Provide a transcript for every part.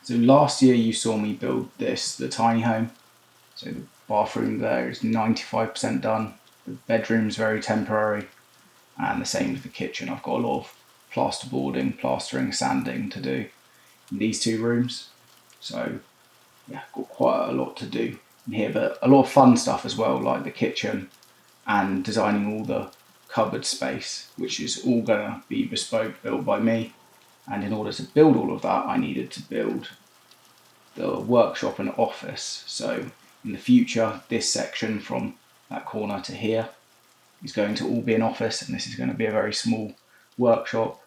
So last year you saw me build this, the tiny home. So the bathroom there is 95% done. The bedroom's very temporary, and the same with the kitchen. I've got a lot of plasterboarding, plastering, sanding to do in these two rooms. So yeah, got quite a lot to do in here, but a lot of fun stuff as well, like the kitchen and designing all the cupboard space, which is all gonna be bespoke, built by me. And in order to build all of that, I needed to build the workshop and office. So in the future, this section from that corner to here is going to all be an office, and this is going to be a very small workshop.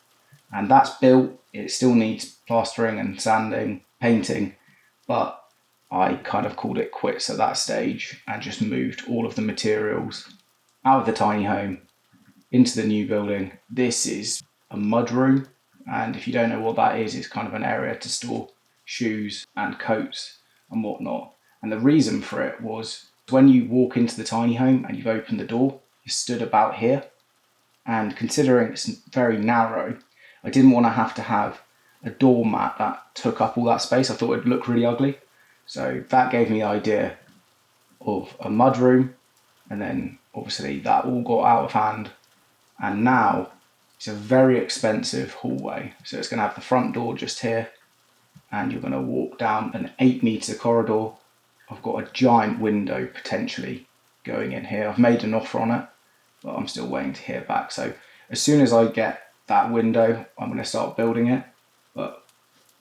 And that's built. It still needs plastering and sanding, painting, but I kind of called it quits at that stage and just moved all of the materials out of the tiny home into the new building. This is a mudroom, and if you don't know what that is, it's kind of an area to store shoes and coats and whatnot. And the reason for it was when you walk into the tiny home and you've opened the door, you stood about here. And considering it's very narrow, I didn't want to have a doormat that took up all that space. I thought it'd look really ugly. So that gave me the idea of a mudroom, and then obviously that all got out of hand. And now it's a very expensive hallway. So it's going to have the front door just here, and you're going to walk down an 8-meter corridor. I've got a giant window potentially going in here. I've made an offer on it, but I'm still waiting to hear back. So as soon as I get that window, I'm going to start building it. But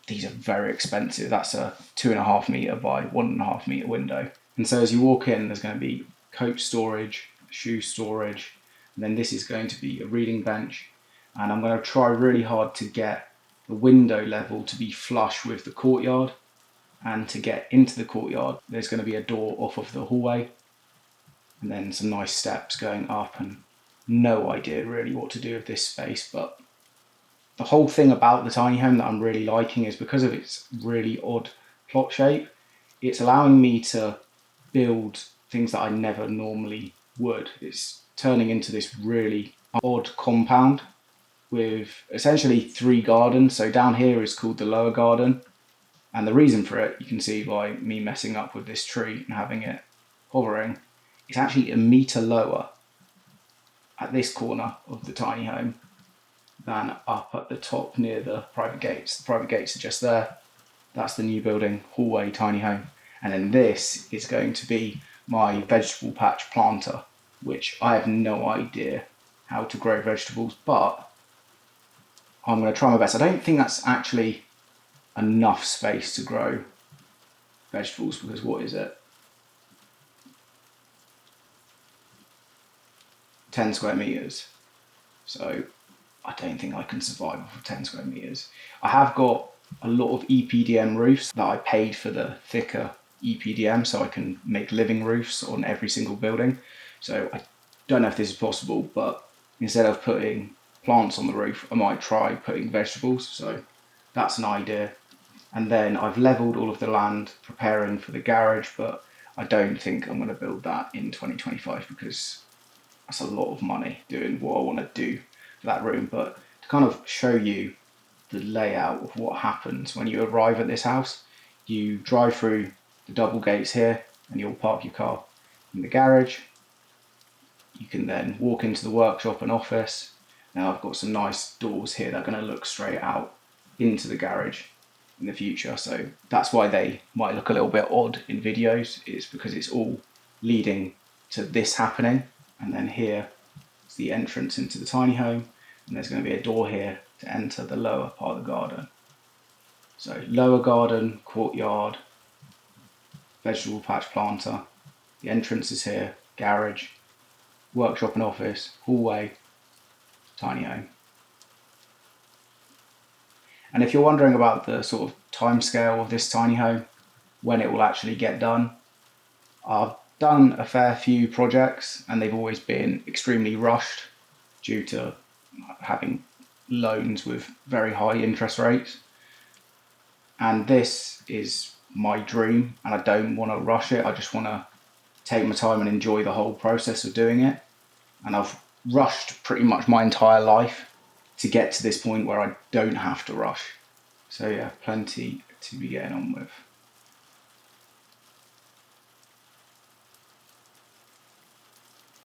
these are very expensive. That's a 2.5 meter by 1.5 meter window. And so as you walk in, there's going to be coat storage, shoe storage, and then this is going to be a reading bench. And I'm going to try really hard to get the window level to be flush with the courtyard. And to get into the courtyard, there's going to be a door off of the hallway, and then some nice steps going up, and no idea really what to do with this space. But the whole thing about the tiny home that I'm really liking is because of its really odd plot shape, it's allowing me to build things that I never normally would. It's turning into this really odd compound with essentially 3 gardens. So down here is called the lower garden. And the reason for it, you can see by me messing up with this tree and having it hovering, it's actually 1 meter lower at this corner of the tiny home than up at the top near the private gates. The private gates are just there. That's the new building, hallway, tiny home. And then this is going to be my vegetable patch planter, which I have no idea how to grow vegetables, but I'm going to try my best. I don't think that's actually enough space to grow vegetables, because what is it? 10 square meters. So I don't think I can survive off of 10 square meters. I have got a lot of EPDM roofs that I paid for the thicker EPDM, so I can make living roofs on every single building. So I don't know if this is possible, but instead of putting plants on the roof, I might try putting vegetables. So that's an idea. And then I've leveled all of the land preparing for the garage, but I don't think I'm going to build that in 2025 because that's a lot of money doing what I want to do for that room. But to kind of show you the layout of what happens when you arrive at this house, you drive through the double gates here and you'll park your car in the garage. You can then walk into the workshop and office. Now I've got some nice doors here that are going to look straight out into the garage in the future, so that's why they might look a little bit odd in videos. It's because it's all leading to this happening. And then here is the entrance into the tiny home, and there's going to be a door here to enter the lower part of the garden. So lower garden, courtyard, vegetable patch planter, the entrance is here, garage, workshop and office, hallway, tiny home. And if you're wondering about the sort of time scale of this tiny home, when it will actually get done, I've done a fair few projects and they've always been extremely rushed due to having loans with very high interest rates. And this is my dream, and I don't want to rush it. I just want to take my time and enjoy the whole process of doing it. And I've rushed pretty much my entire life to get to this point where I don't have to rush. So yeah, plenty to be getting on with.